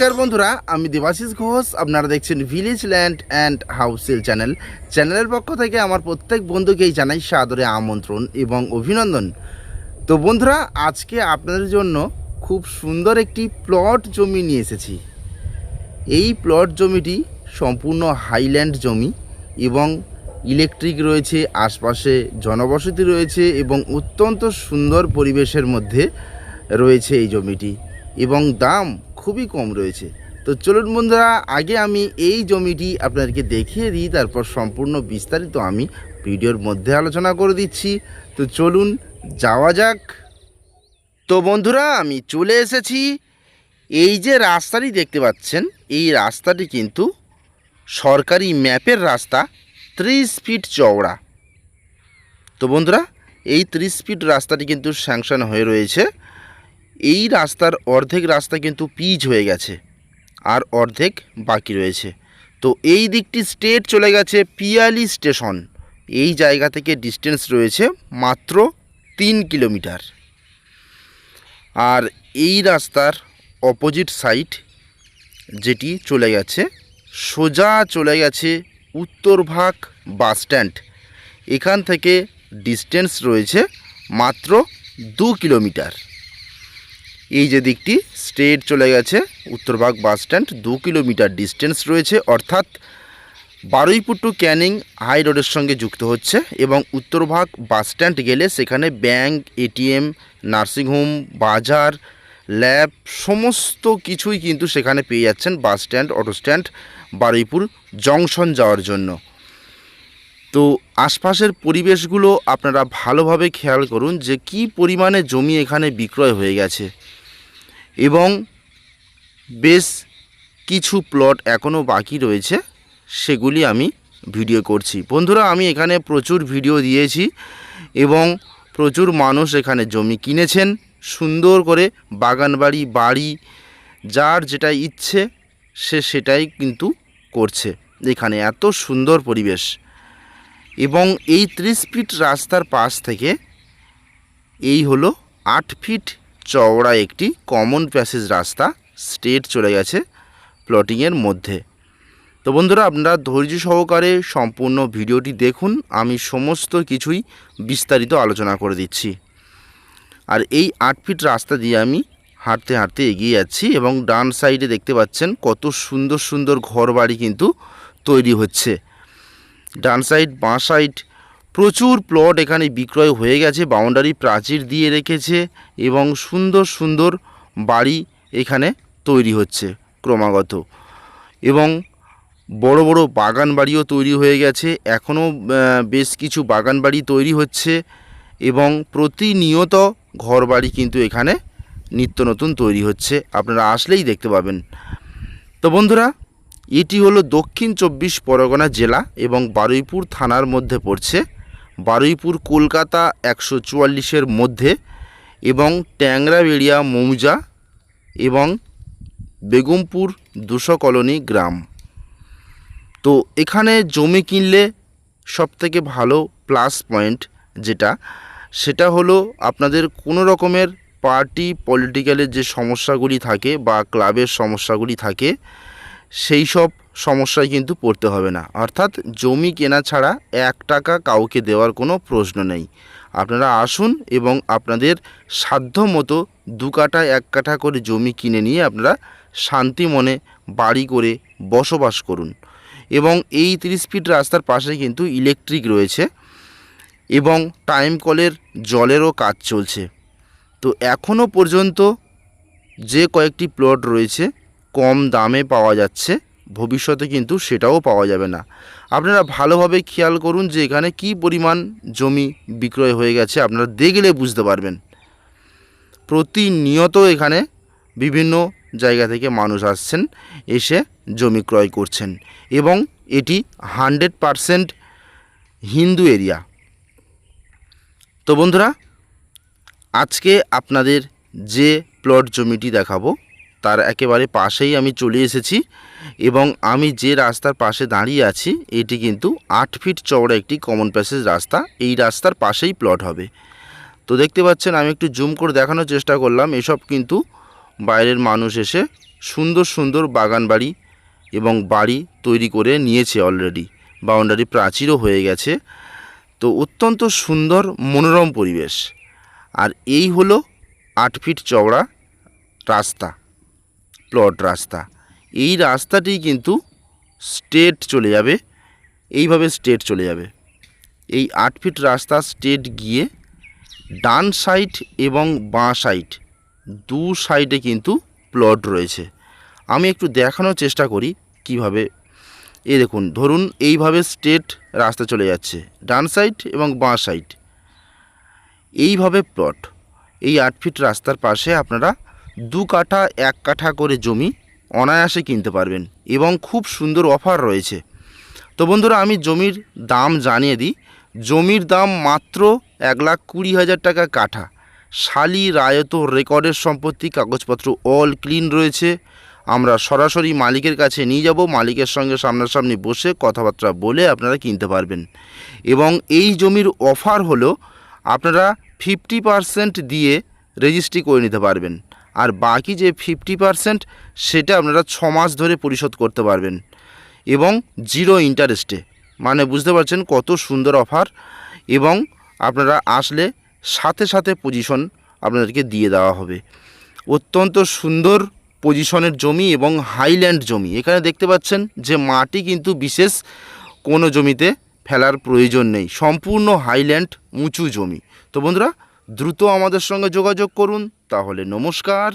নমস্কার বন্ধুরা, আমি দেবাশিস ঘোষ। আপনারা দেখছেন village land and house sale চ্যানেলের পক্ষ থেকে আমার প্রত্যেক বন্ধুকেই জানাই সাদরে আমন্ত্রণ এবং অভিনন্দন। তো বন্ধুরা, আজকে আপনাদের জন্য খুব সুন্দর একটি প্লট জমি নিয়ে এসেছি। এই প্লট জমিটি সম্পূর্ণ হাইল্যান্ড জমি এবং ইলেকট্রিক রয়েছে, আশপাশে জনবসতি রয়েছে এবং অত্যন্ত সুন্দর পরিবেশের মধ্যে রয়েছে এই জমিটি, এবং দাম খুবই কম রয়েছে। তো চলুন বন্ধুরা, আগে আমি এই জমিটি আপনাদেরকে দেখিয়ে দিই, তারপর সম্পূর্ণ বিস্তারিত আমি ভিডিওর মধ্যে আলোচনা করে দিচ্ছি। তো চলুন যাওয়া যাক। তো বন্ধুরা, আমি চলে এসেছি। এই যে রাস্তাটি দেখতে পাচ্ছেন, এই রাস্তাটি কিন্তু সরকারি ম্যাপের রাস্তা, 30 ফিট চওড়া। তো বন্ধুরা, এই 30 ফিট রাস্তাটি কিন্তু স্যাংশন হয়ে রয়েছে। এই রাস্তার অর্ধেক রাস্তা কিন্তু পিচ হয়ে গেছে, আর অর্ধেক বাকি রয়েছে। তো এই দিকটি স্ট্রেট চলে গেছে পিয়ালি স্টেশন। এই জায়গা থেকে ডিস্টেন্স রয়েছে মাত্র 3 কিলোমিটার। আর এই রাস্তার অপোজিট সাইড যেটি চলে গেছে, সোজা চলে গেছে উত্তরভাগ বাস স্ট্যান্ড। এখান থেকে ডিস্টেন্স রয়েছে মাত্র 2 কিলোমিটার। এই যে দিকটি স্ট্রেট চলে গেছে উত্তরভাগ বাস স্ট্যান্ড, 2 কিলোমিটার ডিস্টেন্স রয়েছে, অর্থাৎ বারুইপুর টু ক্যানিং হাই রোডের সঙ্গে যুক্ত হচ্ছে। এবং উত্তরভাগ বাস স্ট্যান্ড গেলে সেখানে ব্যাংক, এটিএম, নার্সিংহোম, বাজার, ল্যাব সমস্ত কিছুই কিন্তু সেখানে পেয়ে যাচ্ছেন। Bus stand, auto stand, Baruipur junction যাওয়ার জন্য। তো আশপাশের পরিবেশগুলো আপনারা ভালোভাবে খেয়াল করুন যে কী পরিমাণে জমি এখানে বিক্রয় হয়ে গেছে, এবং বেশ কিছু প্লট এখনও বাকি রয়েছে, সেগুলি আমি ভিডিও করছি। বন্ধুরা, আমি এখানে প্রচুর ভিডিও দিয়েছি এবং প্রচুর মানুষ এখানে জমি কিনেছেন। সুন্দর করে বাগানবাড়ি, বাড়ি, যার যেটা ইচ্ছে সে সেটাই কিন্তু করছে। এখানে এত সুন্দর পরিবেশ, এবং এই 30 ফিট রাস্তার পাশ থেকে এই হলো 8 ফিট চওড়া একটি কমন প্যাসেজ রাস্তা স্ট্রেট চলে গেছে প্লটিংয়ের মধ্যে। তো বন্ধুরা, আপনারা ধৈর্য সহকারে সম্পূর্ণ ভিডিওটি দেখুন, আমি সমস্ত কিছুই বিস্তারিত আলোচনা করে দিচ্ছি। আর এই 8 ফিট রাস্তা দিয়ে আমি হাঁটতে হাঁটতে এগিয়ে যাচ্ছি, এবং ডান সাইডে দেখতে পাচ্ছেন কত সুন্দর সুন্দর ঘরবাড়ি কিন্তু তৈরি হচ্ছে। ডান সাইড, বাঁ সাইড প্রচুর প্লট এখানে বিক্রয় হয়ে গেছে। বাউন্ডারি প্রাচীর দিয়ে রেখেছে এবং সুন্দর সুন্দর বাড়ি এখানে তৈরি হচ্ছে ক্রমাগত, এবং বড় বড় বাগান বাড়িও তৈরি হয়ে গেছে। এখনও বেশ কিছু বাগান বাড়ি তৈরি হচ্ছে, এবং প্রতিনিয়ত ঘরবাড়ি কিন্তু এখানে নিত্য নতুন তৈরি হচ্ছে, আপনারা আসলেই দেখতে পাবেন। তো বন্ধুরা, এটি হলো দক্ষিণ 24 পরগনা জেলা এবং বারুইপুর থানার মধ্যে পড়ছে। বারুইপুর কলকাতা 144-এর মধ্যে, এবং ট্যাংরাবেড়িয়া মৌজা এবং বেগমপুর 200 কলোনি গ্রাম। তো এখানে জমি কিনলে সবথেকে ভালো প্লাস পয়েন্ট সেটা হলো আপনাদের কোনো রকমের পার্টি পলিটিক্যালের যে সমস্যাগুলি থাকে বা ক্লাবের সমস্যাগুলি থাকে, সেই সব সমস্যায় কিন্তু পড়তে হবে না। অর্থাৎ জমি কেনা ছাড়া 1 টাকা কাউকে দেওয়ার কোনো প্রশ্ন নেই। আপনারা আসুন এবং আপনাদের সাধ্য মতো 2 কাঠা 1 কাঠা করে জমি কিনে নিয়ে আপনারা শান্তি মনে বাড়ি করে বসবাস করুন। এবং এই 30 ফিট রাস্তার পাশে কিন্তু ইলেকট্রিক রয়েছে, এবং টাইম কলের জলেরও কাজ চলছে। তো এখনও পর্যন্ত যে কয়েকটি প্লট রয়েছে কম দামে পাওয়া যাচ্ছে, ভবিষ্যতে কিন্তু সেটাও পাওয়া যাবে না। আপনারা ভালোভাবে খেয়াল করুন যে এখানে কী পরিমাণ জমি বিক্রয় হয়ে গেছে, আপনারা দেখলে বুঝতে পারবেন। প্রতিনিয়ত এখানে বিভিন্ন জায়গা থেকে মানুষ আসছেন, এসে জমি ক্রয় করছেন, এবং এটি 100% হিন্দু এরিয়া। তো বন্ধুরা, আজকে আপনাদের যে প্লট জমিটি দেখাবো তার একেবারে পাশেই আমি চলে এসেছি, এবং আমি যে রাস্তার পাশে দাঁড়িয়ে আছি এটি কিন্তু 8 ফিট চওড়া একটি কমন প্যাসেজ রাস্তা। এই রাস্তার পাশেই প্লট হবে। তো দেখতে পাচ্ছেন, আমি একটু জুম করে দেখানোর চেষ্টা করলাম। এসব কিন্তু বাইরের মানুষ এসে সুন্দর সুন্দর বাগান বাড়ি এবং বাড়ি তৈরি করে নিয়েছে অলরেডি। বাউন্ডারি প্রাচীরও হয়ে গেছে। তো অত্যন্ত সুন্দর মনোরম পরিবেশ। আর এই হলো 8 ফিট চওড়া রাস্তা, প্লট রাস্তা। এই রাস্তাটি কিন্তু স্ট্রেট চলে যাবে, এইভাবে স্ট্রেট চলে যাবে। এই 8 ফিট রাস্তা স্ট্রেট গিয়ে ডান সাইড এবং বাঁ সাইড দু সাইডে কিন্তু প্লট রয়েছে। আমি একটু দেখানোর চেষ্টা করি কিভাবে। এই দেখুন, ধরুন এইভাবে স্ট্রেট রাস্তা চলে যাচ্ছে, ডান সাইড এবং বাঁ সাইড এইভাবে প্লট। এই 8 ফিট রাস্তার পাশে আপনারা 2 কাঠা 1 কাঠা করে জমি অনায়াসে কিনতে পারবেন এবং খুব সুন্দর অফার রয়েছে। তো বন্ধুরা, আমি জমির দাম জানিয়ে দিই। জমির দাম মাত্র 1,20,000 টাকা কাঠা। শালি রায়ত রেকর্ডের সম্পত্তি, কাগজপত্র অল ক্লিন রয়েছে। আমরা সরাসরি মালিকের কাছে নিয়ে যাব, মালিকের সঙ্গে সামনাসামনি বসে কথাবার্তা বলে আপনারা কিনতে পারবেন। এবং এই জমির অফার হলো আপনারা 50% দিয়ে রেজিস্ট্রি করে নিতে পারবেন, আর বাকি যে 50% সেটা আপনারা 6 মাস ধরে পরিশোধ করতে পারবেন এবং 0 ইন্টারেস্টে। মানে বুঝতে পারছেন কত সুন্দর অফার। এবং আপনারা আসলে সাথে সাথে পজিশন আপনাদেরকে দিয়ে দেওয়া হবে। অত্যন্ত সুন্দর পজিশনের জমি এবং হাইল্যান্ড জমি। এখানে দেখতে পাচ্ছেন যে মাটি কিন্তু বিশেষ কোনো জমিতে ফেলার প্রয়োজন নেই, সম্পূর্ণ হাইল্যান্ড উঁচু জমি। তো বন্ধুরা, দ্রুত আমাদের সঙ্গে যোগাযোগ করুন। তাহলে নমস্কার।